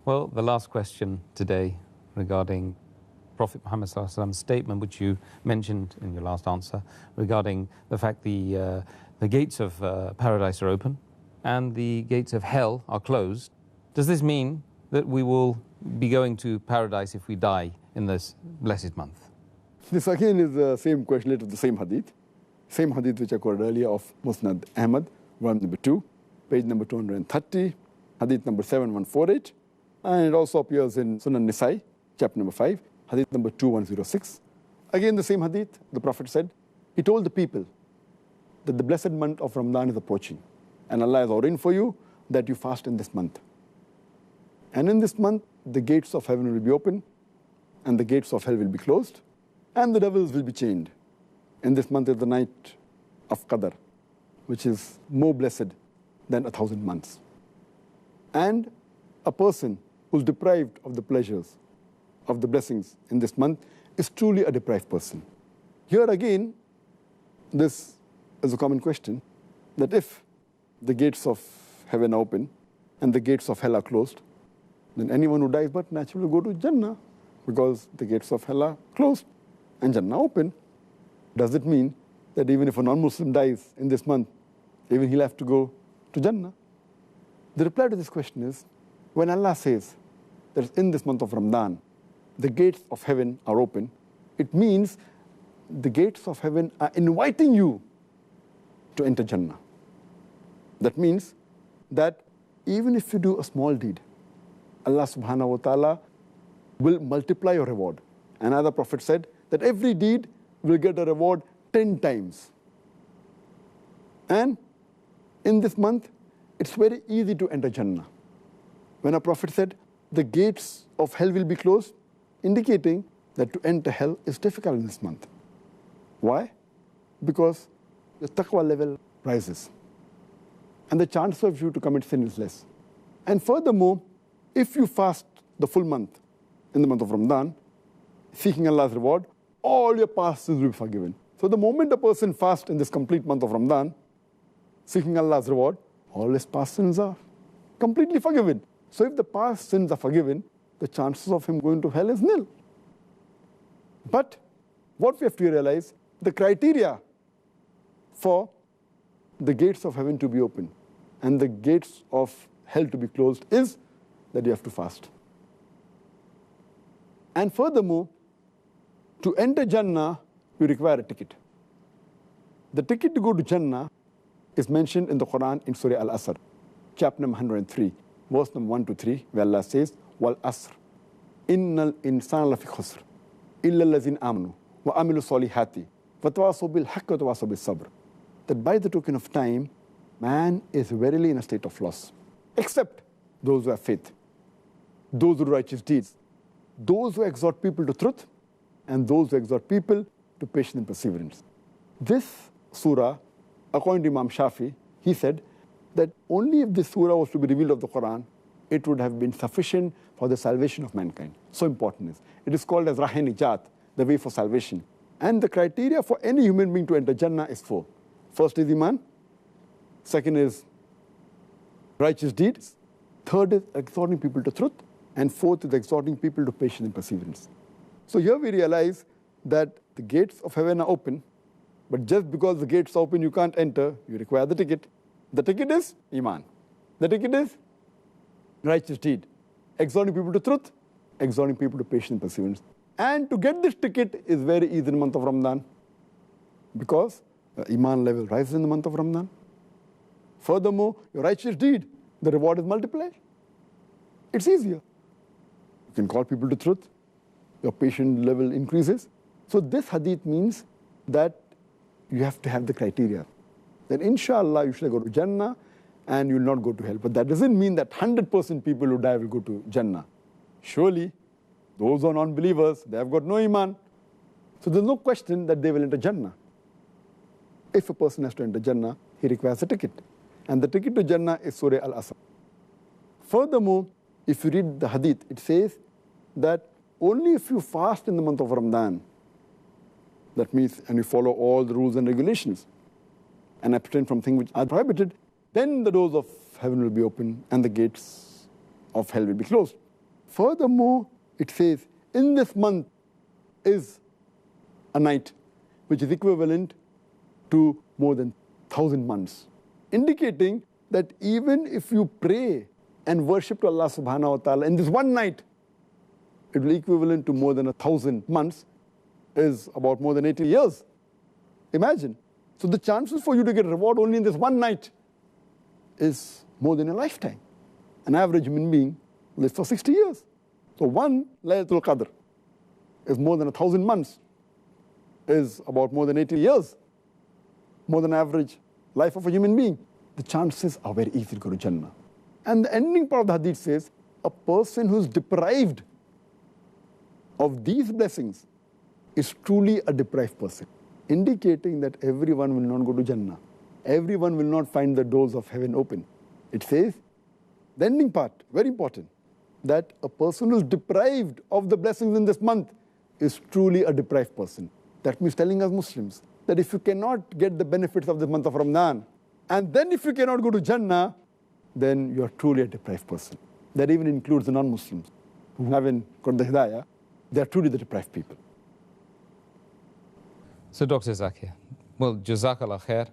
Well, the last question today regarding Prophet Muhammad's statement, which you mentioned in your last answer, regarding the fact the gates of paradise are open and the gates of hell are closed. Does this mean that we will be going to paradise if we die in this blessed month? This again is the same question related to the same hadith. Same hadith which I quoted earlier of Musnad Ahmad, volume number 2, page number 230, hadith number 7148. And it also appears in Sunan Nisa'i, chapter number 5, hadith number 2106. Again the same hadith, the Prophet said, he told the people that the blessed month of Ramadan is approaching. And Allah has ordained for you that you fast in this month. And in this month, the gates of heaven will be open, and the gates of hell will be closed, and the devils will be chained. In this month is the night of Qadr, which is more blessed than 1,000 months. And a person who's deprived of the pleasures, of the blessings in this month, is truly a deprived person. Here again, this is a common question, that if the gates of heaven are open and the gates of hell are closed, then anyone who dies but naturally will go to Jannah, because the gates of hell are closed and Jannah open. Does it mean that even if a non-Muslim dies in this month, even he'll have to go to Jannah? The reply to this question is, when Allah says that in this month of Ramadan, the gates of heaven are open, it means the gates of heaven are inviting you to enter Jannah. That means that even if you do a small deed, Allah subhanahu wa ta'ala will multiply your reward. Another Prophet said that every deed will get a reward 10 times. And in this month, it's very easy to enter Jannah. When a Prophet said the gates of hell will be closed, indicating that to enter hell is difficult in this month. Why? Because the taqwa level rises, and the chance of you to commit sin is less. And furthermore, if you fast the full month, in the month of Ramadan, seeking Allah's reward, all your past sins will be forgiven. So the moment a person fasts in this complete month of Ramadan, seeking Allah's reward, all his past sins are completely forgiven. So if the past sins are forgiven, the chances of him going to hell is nil. But what we have to realize, the criteria for the gates of heaven to be open and the gates of hell to be closed is that you have to fast. And furthermore, to enter Jannah, you require a ticket. The ticket to go to Jannah is mentioned in the Quran in Surah Al-Asr, chapter number 103, verse number 1 to 3, where Allah says, Wal Asr, innal insana lafi khusr, illa allazina amanu, wa amilu salihati, wa tawasaw bil haqqi wa tawasaw bis sabr. That by the token of time, man is verily in a state of loss, except those who have faith, those who do righteous deeds, those who exhort people to truth, and those who exhort people to patience and perseverance. This surah, according to Imam Shafi, he said that only if this surah was to be revealed of the Quran, it would have been sufficient for the salvation of mankind. So important is. It is called as Rahe-Nijat, the way for salvation. And the criteria for any human being to enter Jannah is 4. First is Iman. Second is righteous deeds. Third is exhorting people to truth. And fourth is exhorting people to patience and perseverance. So here we realize that the gates of heaven are open, but just because the gates are open, you can't enter, you require the ticket. The ticket is Iman. The ticket is righteous deed. Exhorting people to truth, exhorting people to patience and perseverance. And to get this ticket is very easy in the month of Ramadan, because the Iman level rises in the month of Ramadan. Furthermore, your righteous deed, the reward is multiplied. It's easier. You can call people to truth. Your patient level increases. So this hadith means that you have to have the criteria. That inshallah you should go to Jannah and you will not go to hell. But that doesn't mean that 100% people who die will go to Jannah. Surely, those who are non-believers, they have got no Iman. So there's no question that they will enter Jannah. If a person has to enter Jannah, he requires a ticket. And the ticket to Jannah is Surah Al-Asr. Furthermore, if you read the hadith, it says that only if you fast in the month of Ramadan, that means, and you follow all the rules and regulations, and abstain from things which are prohibited, then the doors of heaven will be open and the gates of hell will be closed. Furthermore, it says, in this month is a night which is equivalent to more than 1,000 months, indicating that even if you pray and worship to Allah subhanahu wa ta'ala in this one night, it will be equivalent to more than 1,000 months, is about more than 80 years. Imagine. So the chances for you to get reward only in this one night is more than a lifetime. An average human being lives for 60 years. So one Laylatul Qadr is more than 1,000 months, is about more than 80 years, more than average life of a human being. The chances are very easy to go to Jannah. And the ending part of the hadith says, a person who's deprived of these blessings is truly a deprived person, indicating that everyone will not go to Jannah. Everyone will not find the doors of heaven open. It says, the ending part, very important, that a person who is deprived of the blessings in this month is truly a deprived person. That means telling us Muslims that if you cannot get the benefits of the month of Ramadan, and then if you cannot go to Jannah, then you are truly a deprived person. That even includes the non-Muslims who haven't got the Hidayah. They are truly the deprived people. So Dr. Zakir, well, Jazakallah khair.